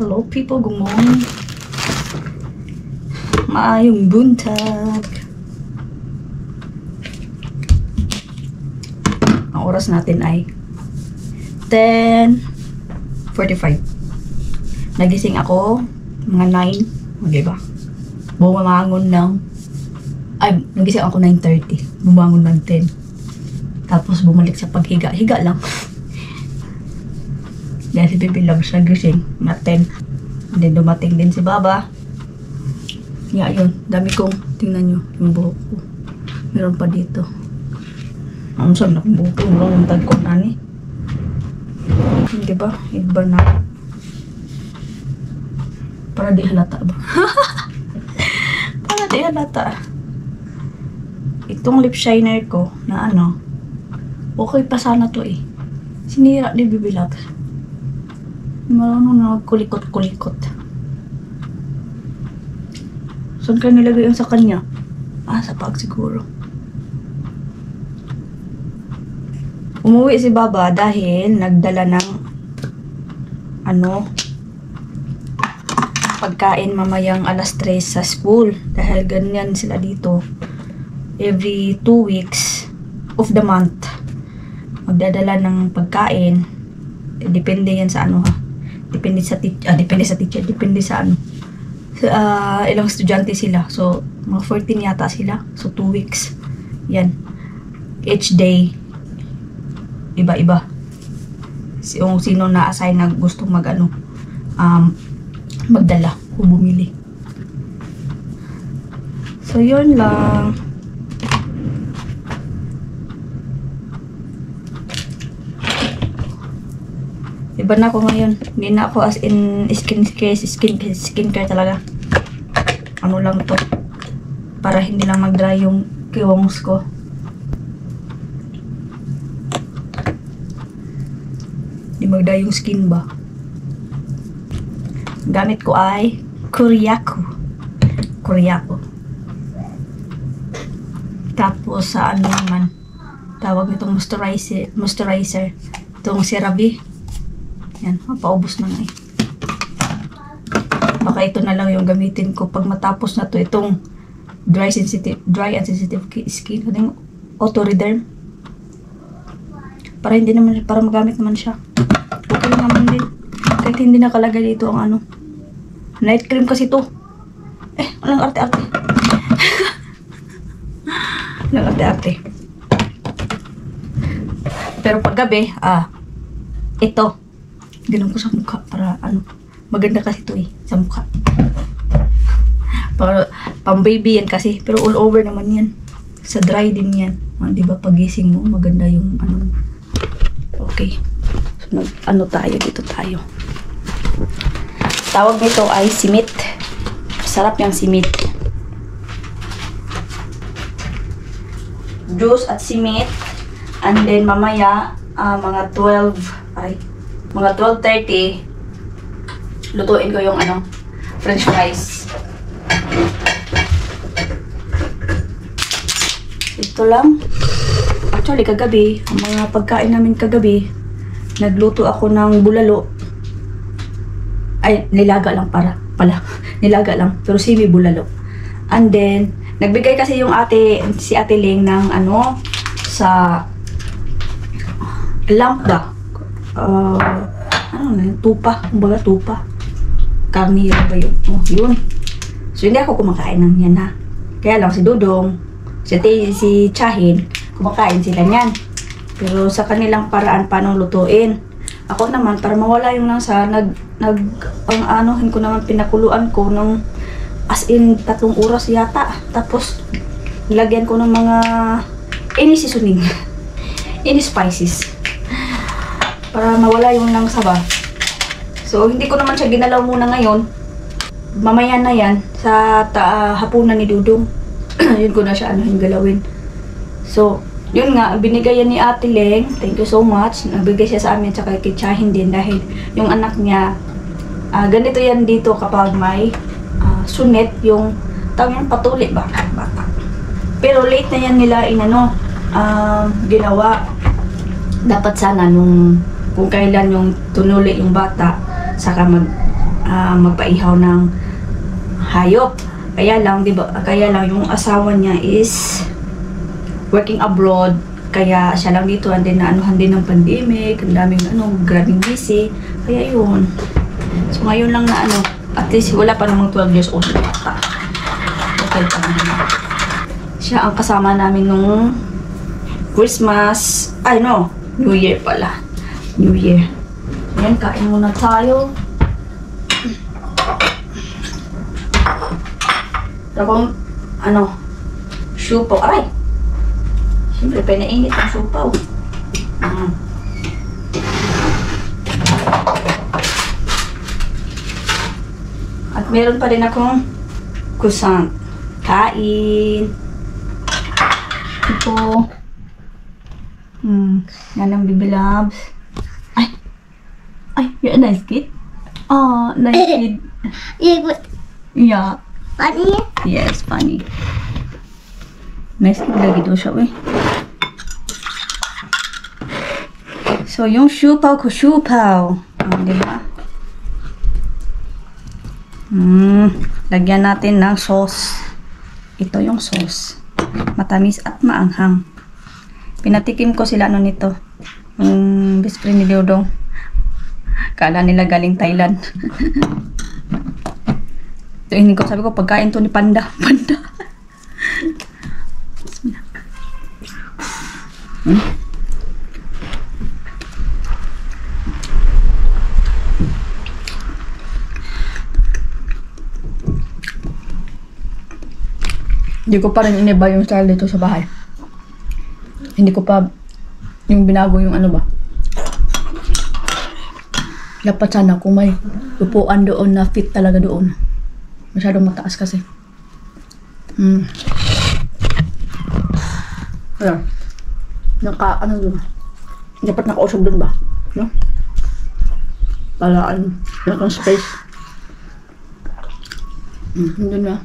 Hello people, good morning. Maayong buntag. Ang oras natin ay 10:45. Nagising ako mga 9, diba? Bumangon ng nagising ako 9:30. Bumangon ng 10. Tapos bumalik sa paghiga. Higa lang. Dahil si Baby Love siya gising na 10. And then dumating din si Baba. Yeah, yun. Dami kong, tingnan nyo, yung buhok ko. Meron pa dito. Ang saan na kong buhok ko. Meron yung tag ko na ni. Hindi ba? Iba na. Para di halata ba? Para di halata. Itong lip shiner ko na ano, okay pa sana to eh. Sinira ni Baby Love. Marunong na magkulikot-kulikot. Saan ka nilagay yung sa kanya? Sa pag siguro. Umuwi si Baba dahil nagdala ng pagkain mamayang alas 3 sa school. Dahil ganyan sila dito. Every 2 weeks of the month. Magdadala ng pagkain. Depende yan sa Depende sa teacher, depende sa ilang estudyante sila. So, mga 14 yata sila. So, 2 weeks. Yan. Each day, iba-iba. Yung sino na-assign na gustong magdala o bumili. So, yun lang. Iba na ako ngayon. Hindi na ako as in skincare talaga. Ano lang to. Para hindi lang mag-dry yung kiwongs ko. Hindi mag-dry yung skin ba. Gamit ko ay Kuriako. Tapos sa naman. Tawag nitong moisturizer. Itong CeraVe. Yan, paubos na nga eh. Baka ito na lang yung gamitin ko pag matapos na to. Itong dry and sensitive skin. Yung auto-rederm. Para magamit naman siya. Okay naman din. Kahit hindi nakalagay dito ang night cream kasi to. Walang arte-arte. Walang arte-arte. Pero pag gabi, ito. Ganun ko sa mukha para maganda kasi ito sa mukha. Para pang baby yan kasi, pero all over naman yan. Sa dry din yan. Di ba pagising mo, maganda yung Okay. So, tayo dito tayo. Tawag nito ay simit. Sarap yung simit. Juice at simit. And then mamaya, mga 12:30, lutuin ko yung french fries. Ito lang. Actually, kagabi, ang mga pagkain namin kagabi, nagluto ako ng bulalo. Nilaga lang nilaga lang, pero semi bulalo. And then, nagbigay kasi si Ate Ling ng sa lamp ba? Tupa. Kumbaga tupa. Karniro ba yun? Yun. So, hindi ako kumakain ng yan ha. Kaya lang si Dudong, si Chahin, kumakain sila niyan. Pero sa kanilang paraan, paano lutuin? Ako naman, para mawala yung nasa, ko naman, pinakuluan ko ng as in 3 oras yata. Tapos, lagyan ko ng mga seasoning. Spices. Para mawala yung langsaba. So, hindi ko naman siya ginalaw muna ngayon. Mamaya na yan, sa hapunan ni Dudong. Yun ko na siya galawin. So, yun nga, binigay yan ni Ate Leng. Thank you so much. Nabigay siya sa amin, tsaka kay Chahin din. Dahil yung anak niya, ganito yan dito kapag may sunet, yung tawag yan patuli ba? Bata. Pero late na yan nila ginawa. Dapat sana kung kailan yung tunuli yung bata, saka magpaihaw ng hayop. Kaya lang, di ba, kaya lang yung asawa niya is working abroad. Kaya siya lang dito, and then naanuhan din ng pandemic, ang daming grabing busy. Kaya yun. So ngayon lang na at least wala pa namang 12 years old na bata. Okay pa naman. Siya ang kasama namin nung Christmas, New Year pala. New Year. Ayan, kain muna tayo. Tapos, siupaw. Aray! Siyempre, pinainit ang siupaw. At meron pa rin akong croissant. Kain. Ito. Yan ang Bibi Loves. Ay, you're a nice kid. Oh, nice kid. Yeah. Funny? Yes, funny. Nice kid lagi daw siya, eh. So, yung siupaw ko, siupaw. Diba? Lagyan natin ng sauce. Ito yung sauce. Matamis at maanghang. Pinatikim ko sila nito. Best friend ni Dodong. Kala nila galing Thailand. So, hindi ko sabi ko, pagkain to ni Panda. Panda. Hindi ko pa rin iniba yung style dito sa bahay. Hindi ko pa yung binago yung dapat sana kung may upuan doon na fit talaga doon. Masyadong mataas kasi. Ayan. Doon. Dapat nakausog doon ba? No? Para nakang space. Doon na.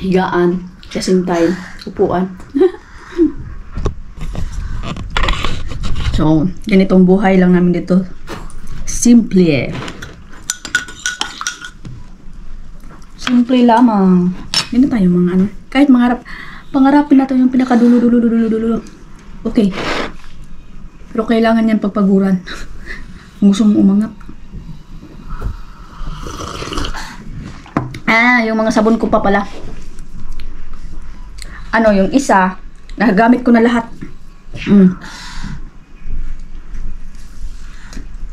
Higaan. Kasing time. Upuan. So, ganitong buhay lang namin dito. Simple. Simple lamang. Hindi tayo mga kahit pangarapin natin yung pinakadulo. Okay. Pero kailangan yan pagpaguran. Kung gusto mong umangat. Yung mga sabon ko pa pala. Yung isa, nagagamit ko na lahat.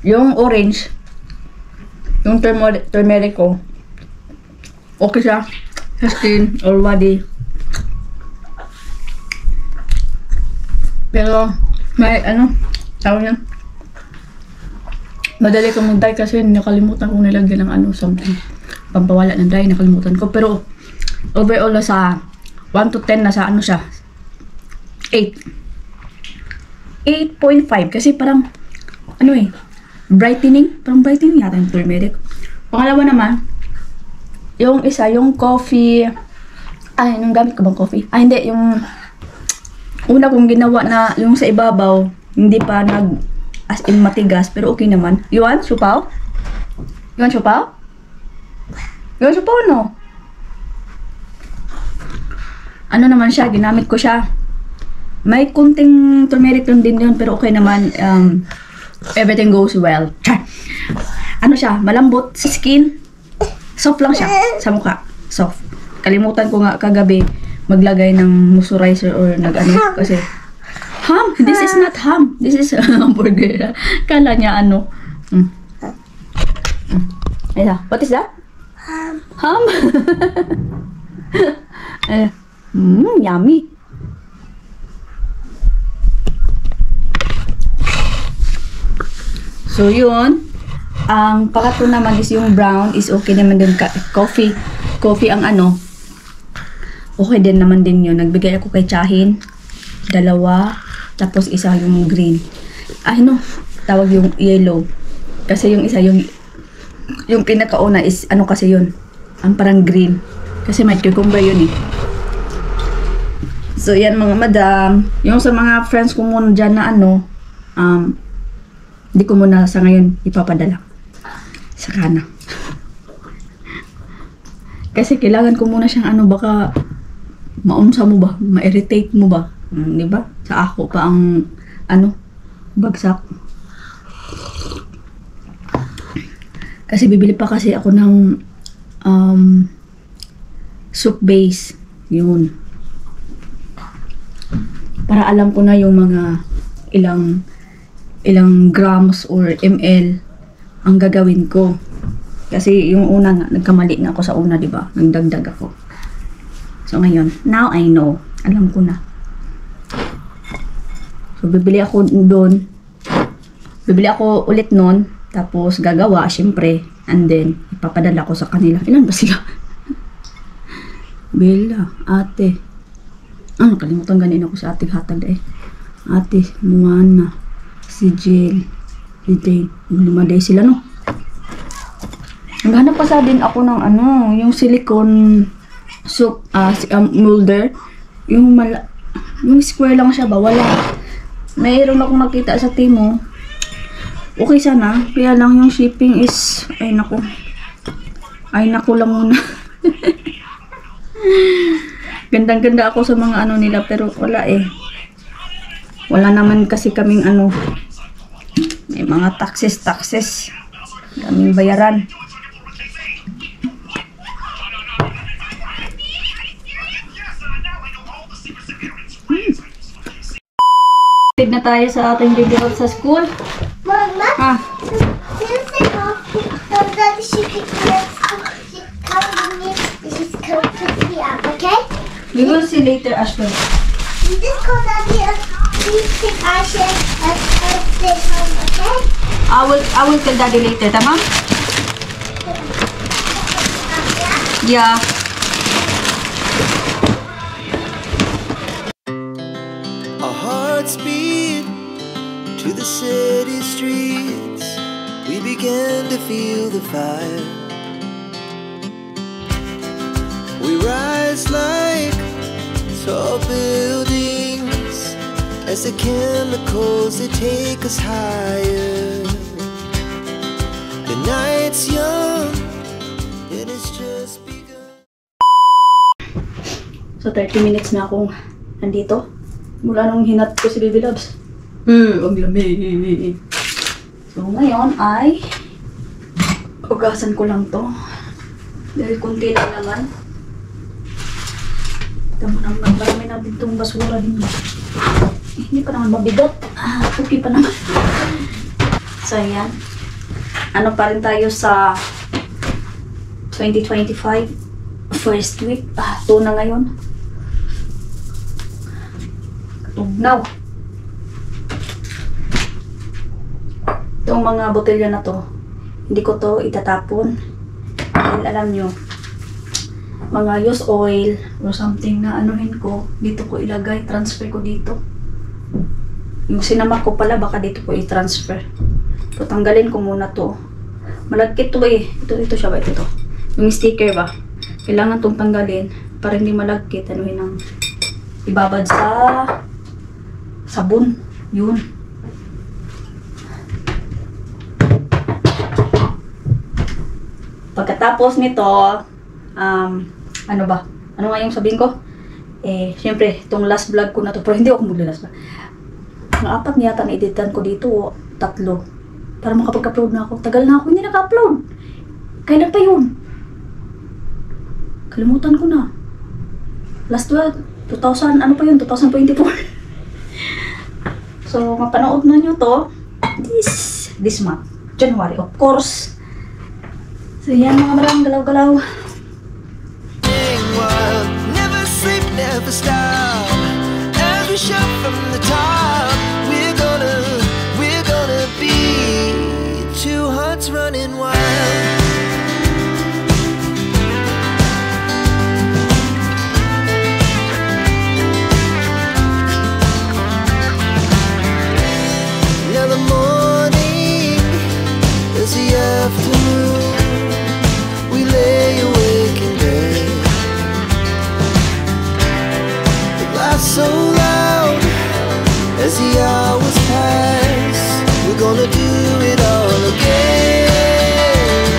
Yung orange, yung turmeric ko, okay siya sa skin or body. Pero, may tawag niyan. Madali kong mag-dye kasi nakalimutan kong nilagyan ng something. Pampawala ng dye, nakalimutan ko. Pero, overall na sa 1 to 10 na sa siya. 8. 8.5 kasi parang, brightening. Parang brightening yata yung turmeric. Pangalawa naman, yung isa, yung coffee. Nung gamit ko bang coffee? Hindi. Yung una kong ginawa na yung sa ibabaw, hindi pa as in matigas. Pero okay naman. You want siupaw? You want siupaw? You want siupaw, no? Naman siya, ginamit ko siya. May kunting turmeric lang din yun, pero okay naman. Everything goes well. Siya, malambot sa skin. Soft lang siya sa mukha. Soft. Kalimutan ko nga kagabi maglagay ng moisturizer or kasi ham! This is not ham. This is hamburger. Kala niya What is that? Ham. Yummy. So, yun. Ang pangatlo naman is yung brown is okay naman din. Coffee ang okay din naman din yun. Nagbigay ako kay Chahin. 2. Tapos isa yung green. Tawag yung yellow. Kasi yung isa, yung pinakauna is kasi yun. Ang parang green. Kasi may cucumber yun eh. So, yan mga madam. Yung sa mga friends ko muna dyan na Hindi ko muna sa ngayon ipapadala. Saka na. Kasi kailangan ko muna siyang baka maunsa mo ba? Ma-irritate mo ba? Di ba? Sa ako pa ang bagsak. Kasi bibili pa kasi ako ng soup base. Yun. Para alam ko na yung mga ilang grams or ml ang gagawin ko. Kasi yung una nga, nagkamali nga ako sa una, di ba? Nagdagdag ako. So ngayon, now I know. Alam ko na. So bibili ako doon. Bibili ako ulit noon. Tapos gagawa, syempre. And then, ipapadala ko sa kanila. Ilan ba sila? Bella, ate. Nakalimutan ganin ako sa ating hatag eh. Ate, Moana, si Jill, si Jane. 5 days sila, no? Naghanap pa sa din ako ng yung silicone soup, molder. Yung square lang siya ba? Wala. Mayroon akong makita sa Timo. Okay sana. Kaya lang yung shipping is, ay naku lang muna. Gandang-ganda ako sa mga nila pero wala eh. Wala naman kasi kaming may mga taxes. Kaming bayaran. Na tayo sa ating video sa school. Mama, okay? We will see later, Ashton. This called Daddy, please take Ashley and stay home, okay? I will tell Daddy later, tama? Yeah. Our hearts beat to the city streets. We began to feel the fire. We rise like tall buildings as the chemicals they take us higher. The night's young and it's just begun. So 30 minutes na akong nandito. Mula nung hinat ko si Baby Loves. Ang lamig. So ngayon ay ugasan ko lang to. Dahil kunti lang naman. Tama naman, marami na din itong basura din. Hindi pa naman mabigat. Okay pa naman. So yan. Pa rin tayo sa 2025 first week. 2 na ngayon. Tugnaw. Itong mga botelya na to, hindi ko to itatapon. Dahil alam nyo, mga used oil or something na anuhin ko, dito ko ilagay, transfer ko dito. Yung sinama ko pala, baka dito ko i-transfer. So, tanggalin ko muna to. Malagkit to eh. Ito siya ba? Ito. Yung sticker ba? Kailangan tong tanggalin para hindi malagkit. Anuhin ang ibabad sa sabon. Yun. Pagkatapos nito, ano ba? Ano nga yung sabihin ko? Siyempre, itong last vlog ko na to, pero hindi ako magla-last vlog. Mga 4 niyata na editan ko dito, 3. Para makapag-upload na ako. Tagal na ako hindi naka-upload. Kailan pa yun? Kalimutan ko na. Last vlog, 2000, ano pa yun? 2024. So, mapanood na nyo to this month. January, of course. So, yan mga marang galaw-galaw. Never sleep, never stop. Every shot from the top. We're gonna be 2 hearts running wild. Now the morning is the afternoon. We lay awake in bed. wanna do it all again.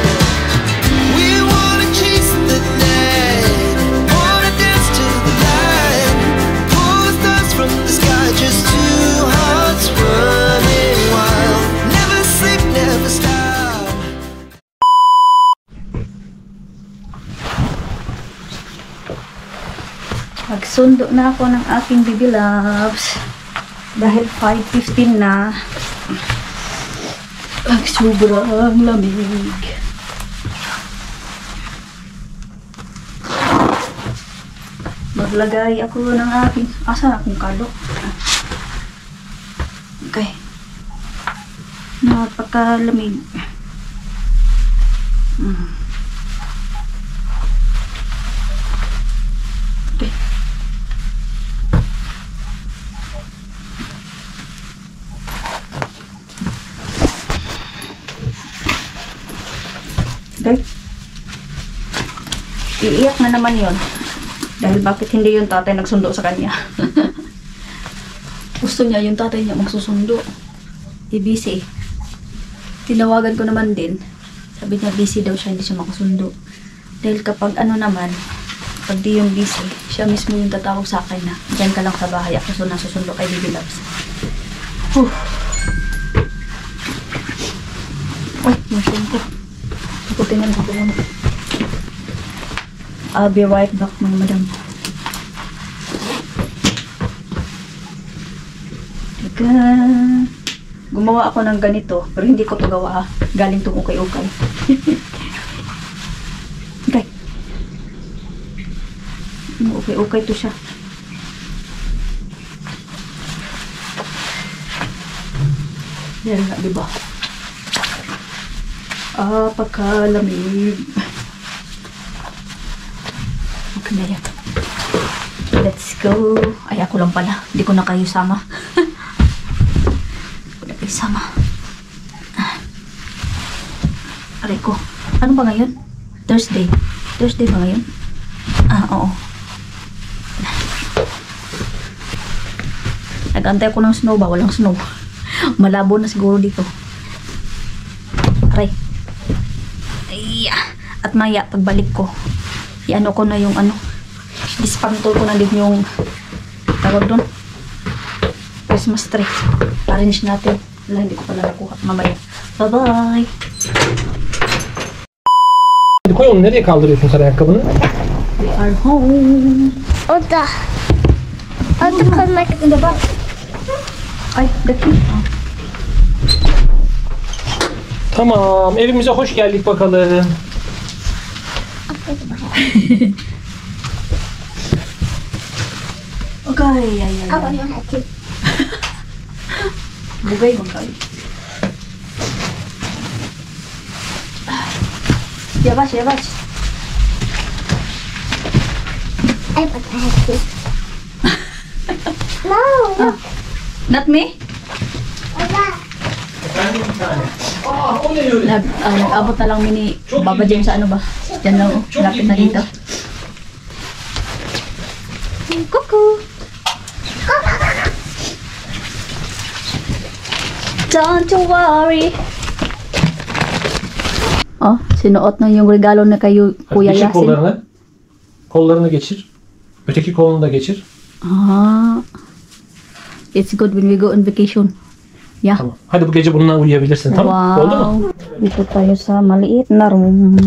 We wanna chase the night, wanna dance to the light, pull the stars from the sky, just two hearts running wild. Never sleep, never stop. Magsundo na ako ng aking baby loves. Dahil 5:15 na. Ang sobrang lamig. Maglagay ako ng aking... Asan akong kalok? Okay. Napakalamig. Okay. Okay. Iiyak na naman yon. Dahil bakit hindi yung tatay nagsundo sa kanya? Gusto niya yung tatay niya magsusundo. Busy. Tinawagan ko naman din. Sabi niya busy daw siya, hindi siya makasundo. Dahil kapag ano naman, pag di yung busy, siya mismo yung tatawag sa akin na dyan ka lang sa bahay, ako nasusundo kay Baby Loves. Ay, masyong ko. Ikutin ko muna. I'll be right back, mga madam. Teka. Gumawa ako ng ganito, pero hindi ko to gawa. Galing to ukay-ukay. Okay. Ukay-ukay to siya. Yan nga, diba? Pagkalamig. Okay na yan. Let's go. Ay, ako lang pala. Hindi ko na kayo sama. Hindi ko na kayo sama. Aray ko. Ano ba ngayon? Thursday. Thursday ba ngayon? Oo. Nag-antay ako ng snow ba? Walang snow. Malabo na siguro dito. Aray. Ay, at maya, pagbalik ko, i-ano ko na yung ano, dispantol ko na din yung tawag doon, Christmas tree. Arrange natin. Wala, hindi ko pala nakuha. Mamaya. Bye-bye. Koy onu, nereye kaldırıyorsun sen ayakkabını? We are home. Orada. Orada koymak. Diba? Ay, daki. Tamam, evimize hoş geldik bakalım. Okay, ay. Ako na natin. Bugay bang kayo? Yavaş yavaş. Ay, patahati. No, look. Not me? Wala. Aa, o ne öyle? Nag-abot na lang mini Baba James sa ano ba? Diyan lang, lapit na dito. Cuckoo! Don't you worry. Oh, sinuot na yung regalo na kayo, Kuya Geçir Yasin. kollarını. Kollarını geçir. Öteki kolunu da geçir. It's good when we go on vacation. Yeah. Tamam. Hadi bu gece bununla uyuyabilirsin, tamam? Wow. Oldu mu? Dito tayo sa maliit na room.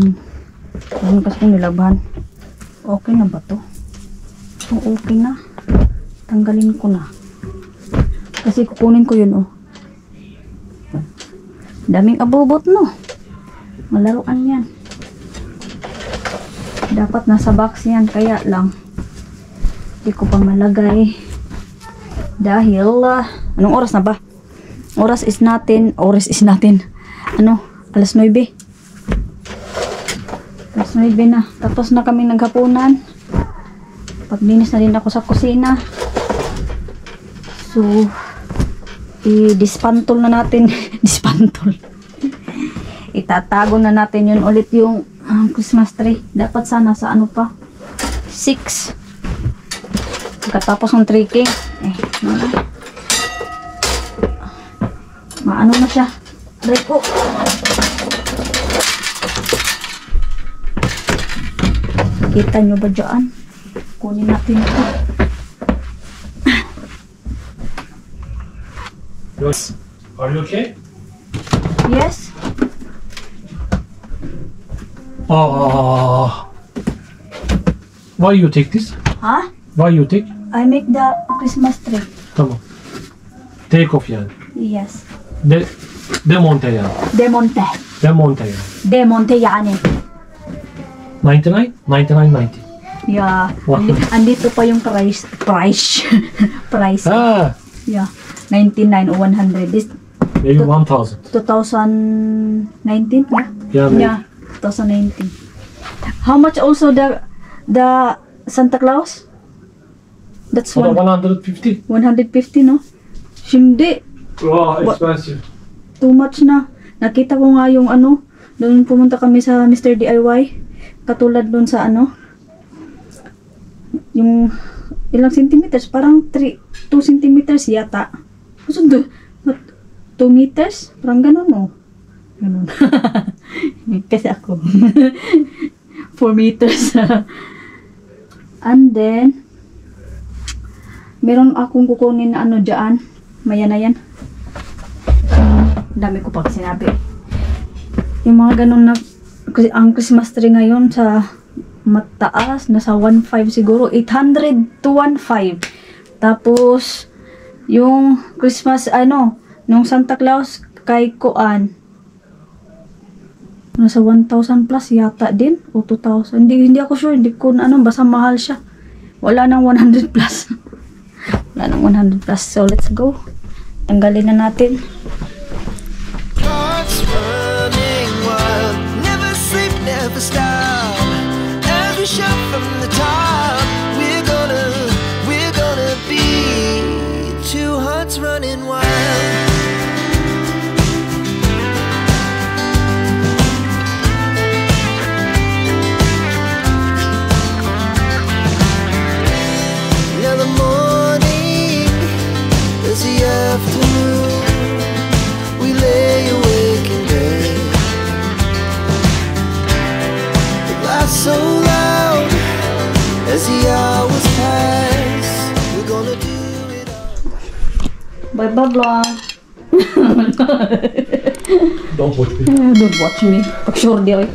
Ayan kasi nilabhan. Okay na ba to? So, okay na. Tanggalin ko na. Kasi kukunin ko yun, oh. Daming abubot, no? Malaruan yan. Dapat nasa box yan. Kaya lang, hindi ko pa malagay. Dahil, anong oras na ba? Oras is natin. Ano? Alas 9. Alas 9 na. Tapos na kami naghapunan. Paglinis na din ako sa kusina. So, i-dispantol na natin. Dispantol. Itatago na natin yun ulit yung Christmas tree. Dapat sana sa ano pa? 6. Pagkatapos ng trekking. ano na siya. Aray ko. Kita nyo ba dyan? Kunin natin ito. Yes. Are you okay? Yes. Why you take this? Ha? Why you take? I make the Christmas tree. Tamam. Take off yani. Yes. Demonte yani. Demonte. Demonte yani. Demonte yani. 99? 99.90. Yeah. Wow. Andito pa yung price. Price. Price. Ah, Yeah. 99 or 100. This maybe 1,000. 2019? Yeah, maybe. Yeah. 2019. How much also the Santa Claus? That's For the 150, 150. no? Hindi. Wow, expensive. Too much na. Nakita ko nga yung ano, doon pumunta kami sa Mr. DIY. Katulad doon sa ano, yung ilang centimeters, parang 2 centimeters yata. Gusto 2 meters? Parang ganun, oh. Ganun. Kasi ako. 4 meters. And then, meron akong kukunin na ano dyan. Maya na yan. Dami ko pag sinabi. Yung mga ganun na, kasi ang Christmas tree ngayon sa mataas, nasa 1.5 siguro. 800 to 1.5. Tapos, yung Christmas, ano, nung Santa Claus kay Kuan, nasa 1,000 plus yata din, o 2,000. Hindi ako sure, hindi ko na ano, basta mahal siya. Wala nang 100 plus. Wala nang 100 plus. So, let's go. Tanggalin na natin. Hearts running wild, never sleep, never stop. Every shot from the top, we're gonna be two hearts running wild. Now the morning is the afternoon. We lay awake in bed. The laughs so loud as the hours pass. We're gonna do it all. Bye-bye vlog. Don't watch me. Don't watch me. Pag sure di, oy.